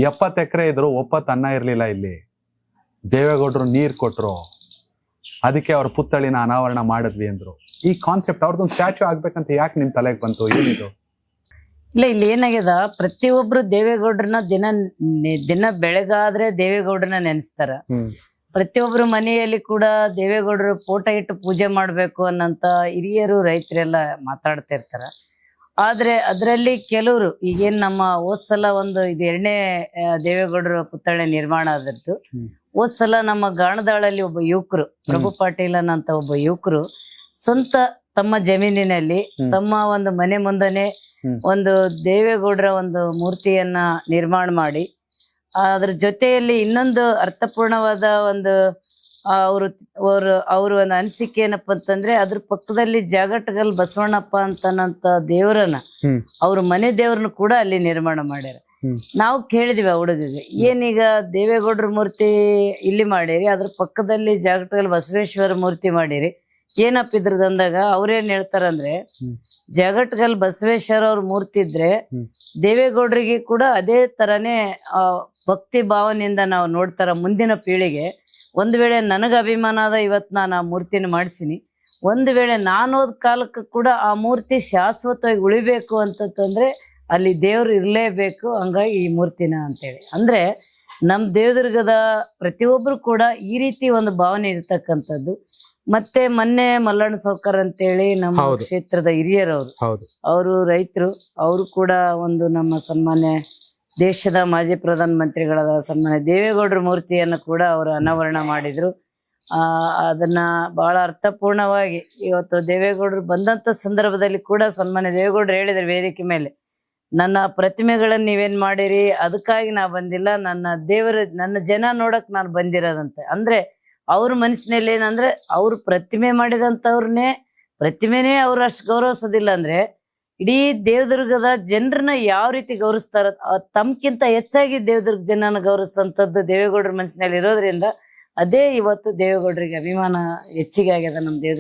70 ಎಕರೆ ಇದ್ರು ಒಪ್ಪತ್ತು ಅನ್ನ ಇರ್ಲಿಲ್ಲ ಇಲ್ಲಿ. ದೇವೇಗೌಡರು ನೀರ್ ಕೊಟ್ರು, ಅದಕ್ಕೆ ಅವ್ರ ಪುತ್ಥಳಿನ ಅನಾವರಣ ಮಾಡಿದ್ವಿ ಅಂದ್ರು. ಈ ಕಾನ್ಸೆಪ್ಟ್ ಅವ್ರದ್ದೊಂದು ಸ್ಟ್ಯಾಚ್ಯೂ ಆಗ್ಬೇಕಂತ ಯಾಕೆ ನಿಮ್ ತಲೆಗೆ ಬಂತು? ಏನಿದು? ಇಲ್ಲ, ಇಲ್ಲಿ ಏನಾಗ್ಯದ, ಪ್ರತಿಯೊಬ್ರು ದೇವೇಗೌಡ್ರನ್ನ ದಿನ ಬೆಳಗಾದ್ರೆ ದೇವೇಗೌಡ್ರನ್ನ ನೆನೆಸ್ತಾರ. ಪ್ರತಿಯೊಬ್ರು ಮನೆಯಲ್ಲಿ ಕೂಡ ದೇವೇಗೌಡರು ಫೋಟೋ ಇಟ್ಟು ಪೂಜೆ ಮಾಡ್ಬೇಕು ಅನ್ನಂತ ಹಿರಿಯರು ರೈತರೆಲ್ಲ ಮಾತಾಡ್ತಿರ್ತಾರ. ಆದ್ರೆ ಅದರಲ್ಲಿ ಕೆಲವರು ಈಗೇನ್ ನಮ್ಮ ಹೋದ್ಸಲ ಇದು 2ನೇ ದೇವೇಗೌಡರ ಪುತ್ಥಳಿ ನಿರ್ಮಾಣ ಆದದ್ದು. ಹೋದ್ಸಲ ನಮ್ಮ ಗಾಣದಾಳಲ್ಲಿ ಒಬ್ಬ ಯುವಕರು, ಪ್ರಭು ಪಾಟೀಲನ್ ಅಂತ ಒಬ್ಬ ಯುವಕರು ಸ್ವಂತ ತಮ್ಮ ಜಮೀನಿನಲ್ಲಿ ತಮ್ಮ ಒಂದು ಮನೆ ಮುಂದನೆ ಒಂದು ದೇವೇಗೌಡರ ಒಂದು ಮೂರ್ತಿಯನ್ನ ನಿರ್ಮಾಣ ಮಾಡಿ, ಅದ್ರ ಜೊತೆಯಲ್ಲಿ ಇನ್ನೊಂದು ಅರ್ಥಪೂರ್ಣವಾದ ಒಂದು ಅವ್ರ ಒಂದು ಅನಿಸಿಕೆ ಏನಪ್ಪ ಅಂತಂದ್ರೆ, ಅದ್ರ ಪಕ್ಕದಲ್ಲಿ ಜಾಗಟಗಲ್ ಬಸವಣ್ಣಪ್ಪ ಅಂತನಂತ ದೇವರನ್ನ, ಅವ್ರ ಮನೆ ದೇವ್ರನ್ನ ಕೂಡ ಅಲ್ಲಿ ನಿರ್ಮಾಣ ಮಾಡ್ಯಾರ. ನಾವು ಕೇಳಿದ್ವಿ ಆ ಹುಡುಗಿಗೆ, ಏನೀಗ ದೇವೇಗೌಡರ ಮೂರ್ತಿ ಇಲ್ಲಿ ಮಾಡಿರಿ, ಅದ್ರ ಪಕ್ಕದಲ್ಲಿ ಜಾಗಟಗಲ್ ಬಸವೇಶ್ವರ ಮೂರ್ತಿ ಮಾಡಿರಿ, ಏನಪ್ಪ ಇದ್ರದ್ದು ಅಂದಾಗ ಅವ್ರೇನ್ ಹೇಳ್ತಾರಂದ್ರೆ, ಜಾಗಟಗಲ್ ಬಸವೇಶ್ವರ ಅವ್ರ ಮೂರ್ತಿ ಇದ್ರೆ ದೇವೇಗೌಡರಿಗೆ ಕೂಡ ಅದೇ ತರನೇ ಭಕ್ತಿ ಭಾವನೆಯಿಂದ ನಾವು ನೋಡ್ತಾರ. ಮುಂದಿನ ಪೀಳಿಗೆ ಒಂದು ವೇಳೆ ನನಗೆ ಅಭಿಮಾನ ಅದ, ಇವತ್ತು ನಾನು ಆ ಮೂರ್ತಿನ ಮಾಡಿಸಿನಿ, ಒಂದು ವೇಳೆ ನಾನೋದ್ ಕಾಲಕ್ಕೆ ಕೂಡ ಆ ಮೂರ್ತಿ ಶಾಶ್ವತವಾಗಿ ಉಳಿಬೇಕು ಅಂತಂದ್ರೆ ಅಲ್ಲಿ ದೇವ್ರು ಇರಲೇಬೇಕು, ಹಂಗಾಗಿ ಈ ಮೂರ್ತಿನ ಅಂತೇಳಿ. ಅಂದ್ರೆ ನಮ್ಮ ದೇವದುರ್ಗದ ಪ್ರತಿಯೊಬ್ರು ಕೂಡ ಈ ರೀತಿ ಒಂದು ಭಾವನೆ ಇರ್ತಕ್ಕಂಥದ್ದು. ಮತ್ತೆ ಮೊನ್ನೆ ಮಲ್ಲಣ್ಣ ಸೌಕರ್ ಅಂತೇಳಿ ನಮ್ಮ ಕ್ಷೇತ್ರದ ಹಿರಿಯರವರು, ಅವರು ರೈತರು, ಅವರು ಕೂಡ ಒಂದು ನಮ್ಮ ಸನ್ಮಾನ್ಯ ದೇಶದ ಮಾಜಿ ಪ್ರಧಾನ ಮಂತ್ರಿಗಳಾದ ಸನ್ಮಾನ್ಯ ದೇವೇಗೌಡರ ಮೂರ್ತಿಯನ್ನು ಕೂಡ ಅವರು ಅನಾವರಣ ಮಾಡಿದ್ರು. ಅದನ್ನ ಬಹಳ ಅರ್ಥಪೂರ್ಣವಾಗಿ ಇವತ್ತು ದೇವೇಗೌಡರು ಬಂದಂತ ಸಂದರ್ಭದಲ್ಲಿ ಕೂಡ ಸನ್ಮಾನ್ಯ ದೇವೇಗೌಡರು ಹೇಳಿದ್ರು ವೇದಿಕೆ ಮೇಲೆ, ನನ್ನ ಪ್ರತಿಮೆಗಳನ್ನ ನೀವೇನ್ ಮಾಡಿರಿ, ಅದಕ್ಕಾಗಿ ನಾ ಬಂದಿಲ್ಲ, ನನ್ನ ಜನ ನೋಡಕ್ ನಾನು ಬಂದಿರೋದಂತೆ. ಅಂದ್ರೆ ಅವ್ರ ಮನಸ್ಸಿನಲ್ಲಿ ಏನಂದ್ರೆ, ಅವ್ರು ಪ್ರತಿಮೆ ಮಾಡಿದಂಥವ್ರನ್ನೇ ಪ್ರತಿಮೆನೇ ಅವ್ರು ಅಷ್ಟು ಗೌರವಿಸೋದಿಲ್ಲ ಅಂದ್ರೆ, ಇಡೀ ದೇವದುರ್ಗದ ಜನರನ್ನ ಯಾವ ರೀತಿ ಗೌರವಿಸ್ತಾರ, ತಮ್ಗಿಂತ ಹೆಚ್ಚಾಗಿ ದೇವದುರ್ಗ ಜನನ ಗೌರವಿಸಂಥದ್ದು ದೇವೇಗೌಡರ ಮನಸ್ಸಿನಲ್ಲಿ ಇರೋದ್ರಿಂದ ಅದೇ ಇವತ್ತು ದೇವೇಗೌಡರಿಗೆ ಅಭಿಮಾನ ಹೆಚ್ಚಿಗೆ ಆಗ್ಯದ ನಮ್ಮ ದೇವದುರ್ಗ.